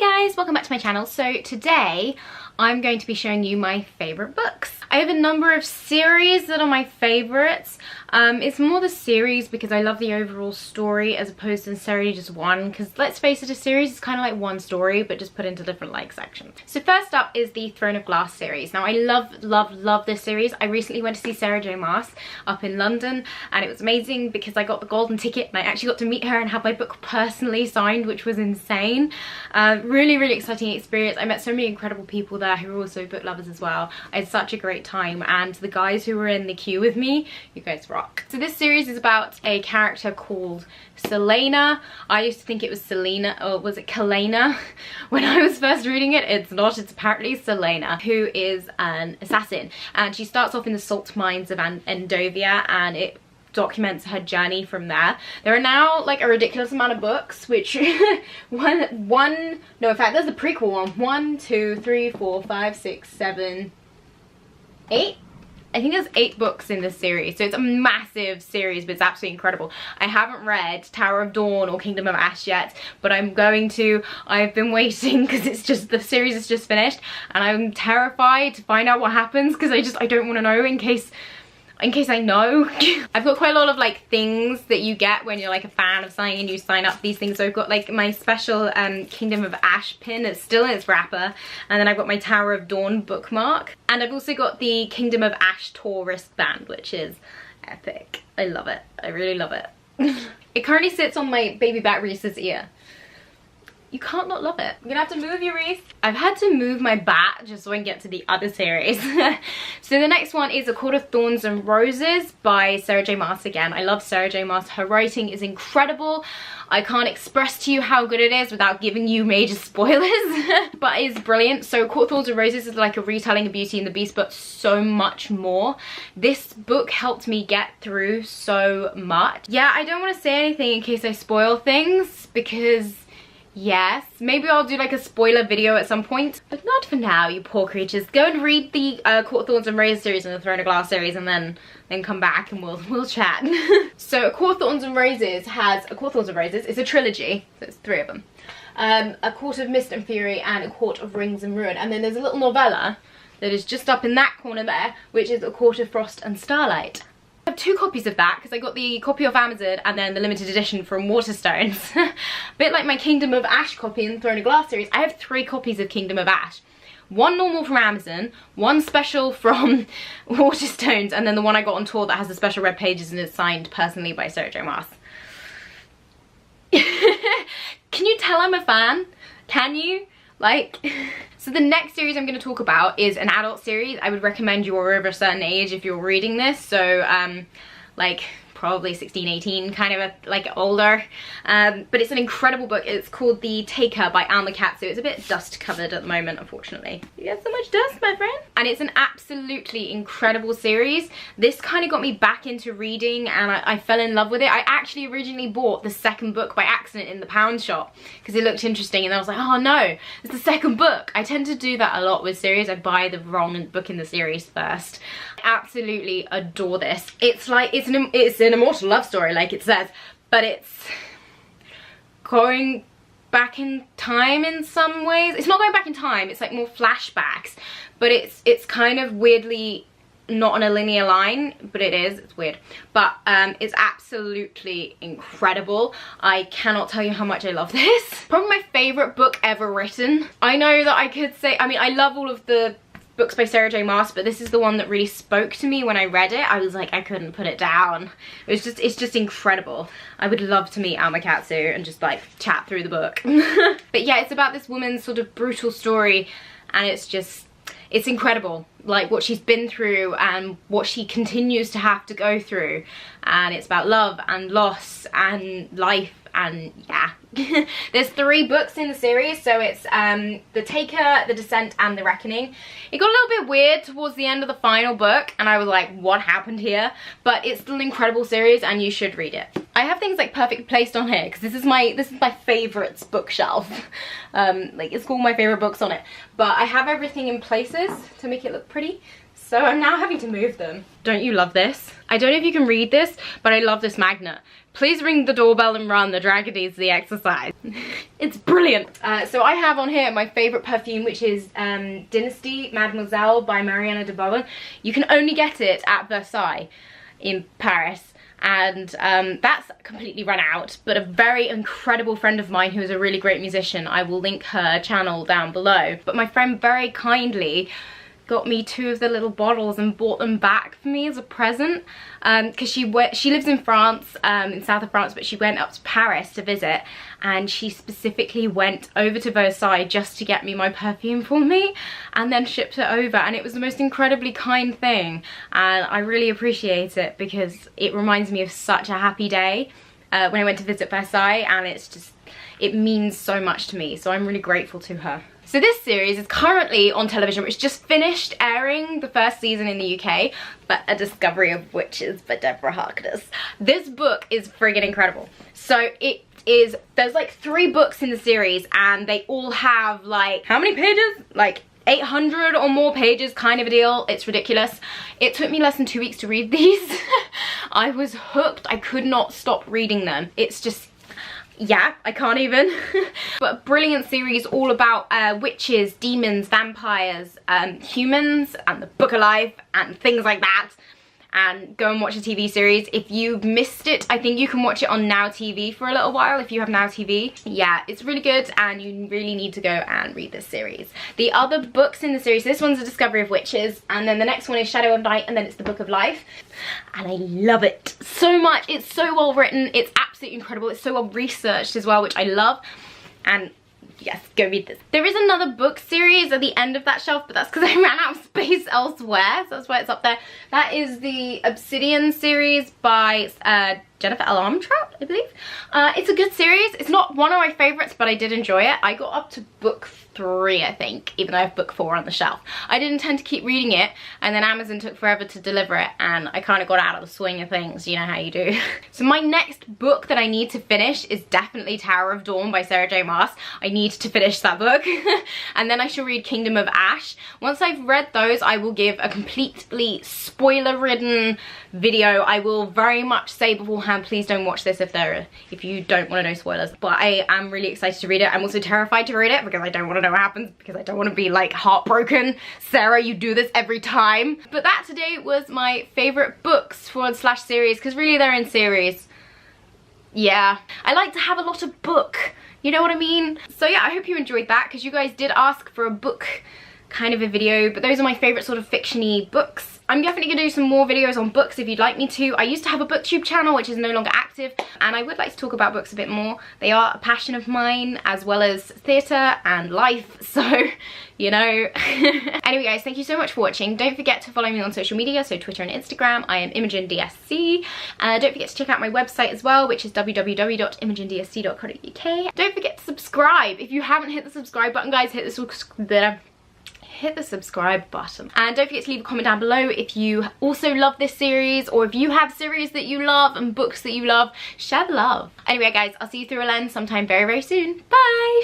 Hey guys, welcome back to my channel. So today I'm going to be showing you my favorite books. I have a number of series that are my favorites. It's more the series because I love the overall story as opposed to necessarily just one, because let's face it, a series is kind of like one story but just put into different like sections. So first up is the Throne of Glass series. Now I love this series. I recently went to see Sarah J Maas up in London and it was amazing because I got the golden ticket and I actually got to meet her and have my book personally signed, which was insane. Really exciting experience. I met so many incredible people there who are also book lovers as well. I had such a great time, and the guys who were in the queue with me, you guys rock. So this series is about a character called Selena. I used to think it was Selena, or was it Kalena? When I was first reading it, it's not. It's apparently Selena, who is an assassin, and she starts off in the salt mines of Endovia, and it documents her journey from there. There are now like a ridiculous amount of books, which no, in fact there's a prequel one. 1, 2, 3, 4, 5, 6, 7, 8. I think there's 8 books in this series, so it's a massive series, but it's absolutely incredible. I haven't read Tower of Dawn or Kingdom of Ash yet, but I'm going to. I've been waiting because it's just, the series is just finished, and I'm terrified to find out what happens because I don't want to know in case I know. I've got quite a lot of like things that you get when you're like a fan of something and you sign up these things. So I've got like my special Kingdom of Ash pin. It's still in its wrapper, and then I've got my Tower of Dawn bookmark, and I've also got the Kingdom of Ash tour wristband, which is epic. I love it. I really love it. It currently sits on my baby bat Reese's ear. You can't not love it. You're gonna have to move your Reese. I've had to move my bat just so I can get to the other series. So the next one is A Court of Thorns and Roses by Sarah J Maas again. I love Sarah J Maas. Her writing is incredible. I can't express to you how good it is without giving you major spoilers, but it's brilliant. So Court of Thorns and Roses is like a retelling of Beauty and the Beast, but so much more. This book helped me get through so much. Yeah, I don't want to say anything in case I spoil things because yes, maybe I'll do like a spoiler video at some point, but not for now, you poor creatures. Go and read the Court of Thorns and Roses series and the Throne of Glass series, and then come back and we'll chat. So A Court of Thorns and Roses it's a trilogy, so it's 3 of them. A Court of Mist and Fury and A Court of Rings and Ruin, and then there's a little novella that is just up in that corner there, which is A Court of Frost and Starlight. I have 2 copies of that because I got the copy off Amazon and then the limited edition from Waterstones. A bit like my Kingdom of Ash copy in the Throne of Glass series, I have 3 copies of Kingdom of Ash. 1 normal from Amazon, 1 special from Waterstones, and then the one I got on tour that has the special red pages and is signed personally by Sarah J Maas. Can you tell I'm a fan? Can you? Like, so the next series I'm going to talk about is an adult series. I would recommend you're over a certain age if you're reading this, so like probably 16, 18, kind of like older, but it's an incredible book. It's called The Taker by Alma Katsu. It's a bit dust covered at the moment, unfortunately. You get so much dust, my friend. And it's an absolutely incredible series. This kind of got me back into reading, and I fell in love with it. I actually originally bought the 2nd book by accident in the pound shop because it looked interesting, and I was like, oh no, it's the 2nd book. I tend to do that a lot with series. I buy the wrong book in the series first. I absolutely adore this. It's like, it's an immortal love story, like it says, but it's going back in time in some ways. It's not going back in time, it's like more flashbacks, but it's kind of weirdly not on a linear line, but it is, it's weird, but it's absolutely incredible. I cannot tell you how much I love this. Probably my favorite book ever written. I know that I could say, I mean, I love all of the books by Sarah J Maas, but this is the one that really spoke to me when I read it. I was like, I couldn't put it down. It's just incredible. I would love to meet Alma Katsu and just like chat through the book. But yeah, it's about this woman's sort of brutal story, and it's incredible, like what she's been through and what she continues to have to go through, and it's about love and loss and life, and yeah. There's 3 books in the series, so it's The Taker, The Descent, and The Reckoning. It got a little bit weird towards the end of the final book, and I was like, what happened here? But it's still an incredible series, and you should read it. I have things like perfectly placed on here because this is my favorites bookshelf. Like, it's got all my favorite books on it, but I have everything in places to make it look pretty. So I'm now having to move them. Don't you love this? I don't know if you can read this, but I love this magnet. Please ring the doorbell and run, the dragon needs the exercise. It's brilliant. So I have on here my favorite perfume, which is Dynasty Mademoiselle by Mariana de Bourbon. You can only get it at Versailles in Paris. And that's completely run out, but a very incredible friend of mine who is a really great musician, I will link her channel down below, but my friend very kindly got me 2 of the little bottles and bought them back for me as a present, because she lives in France, in south of France, but she went up to Paris to visit, and she specifically went over to Versailles just to get me my perfume for me and then shipped it over, and it was the most incredibly kind thing, and I really appreciate it because it reminds me of such a happy day when I went to visit Versailles, and it means so much to me, so I'm really grateful to her. So this series is currently on television, which just finished airing the first season in the UK, but A Discovery of Witches by Deborah Harkness. This book is friggin' incredible. So there's like 3 books in the series, and they all have like, how many pages? Like 800 or more pages, kind of a deal. It's ridiculous. It took me less than 2 weeks to read these. I was hooked. I could not stop reading them. It's just, yeah, I can't even. But a brilliant series all about witches, demons, vampires, humans, and the Book of Life, and things like that. And go and watch the TV series. If you've missed it, I think you can watch it on Now TV for a little while if you have Now TV. Yeah, it's really good, and you really need to go and read this series. The other books in the series, this one's A Discovery of Witches, and then the next one is Shadow of Night, and then it's the Book of Life. And I love it so much. It's so well written. It's absolutely incredible. It's so well researched as well, which I love. And yes, go read this. There is another book series at the end of that shelf, but that's because I ran out of space elsewhere, so that's why it's up there. That is the Obsidian series by Jennifer L. Armentrout, I believe. It's a good series. It's not one of my favorites, but I did enjoy it. I got up to book 3, I think, even though I have book 4 on the shelf. I did intend to keep reading it, and then Amazon took forever to deliver it, and I kind of got out of the swing of things. You know how you do. So my next book that I need to finish is definitely Tower of Dawn by Sarah J. Maas. I need to finish that book. And then I shall read Kingdom of Ash. Once I've read those, I will give a completely spoiler-ridden video. I will very much say beforehand, please don't watch this if you don't want to know spoilers. But I am really excited to read it. I'm also terrified to read it because I don't want to know what happens, because I don't want to be like heartbroken. Sarah, you do this every time. But that today was my favorite books / series, because really they're in series. Yeah, I like to have a lot of book, you know what I mean? So yeah, I hope you enjoyed that, because you guys did ask for a book kind of a video, but those are my favorite sort of fiction-y books. I'm definitely gonna do some more videos on books if you'd like me to. I used to have a booktube channel which is no longer active, and I would like to talk about books a bit more. They are a passion of mine, as well as theatre and life, so you know. Anyway guys, thank you so much for watching. Don't forget to follow me on social media, so Twitter and Instagram. I am Imogendsc. Don't forget to check out my website as well, which is www.imogendsc.co.uk. Don't forget to subscribe. If you haven't hit the subscribe button, guys, hit the subscribe button, and don't forget to leave a comment down below if you also love this series, or if you have series that you love and books that you love. Share the love. Anyway guys, I'll see you through a lens sometime very, very soon. Bye.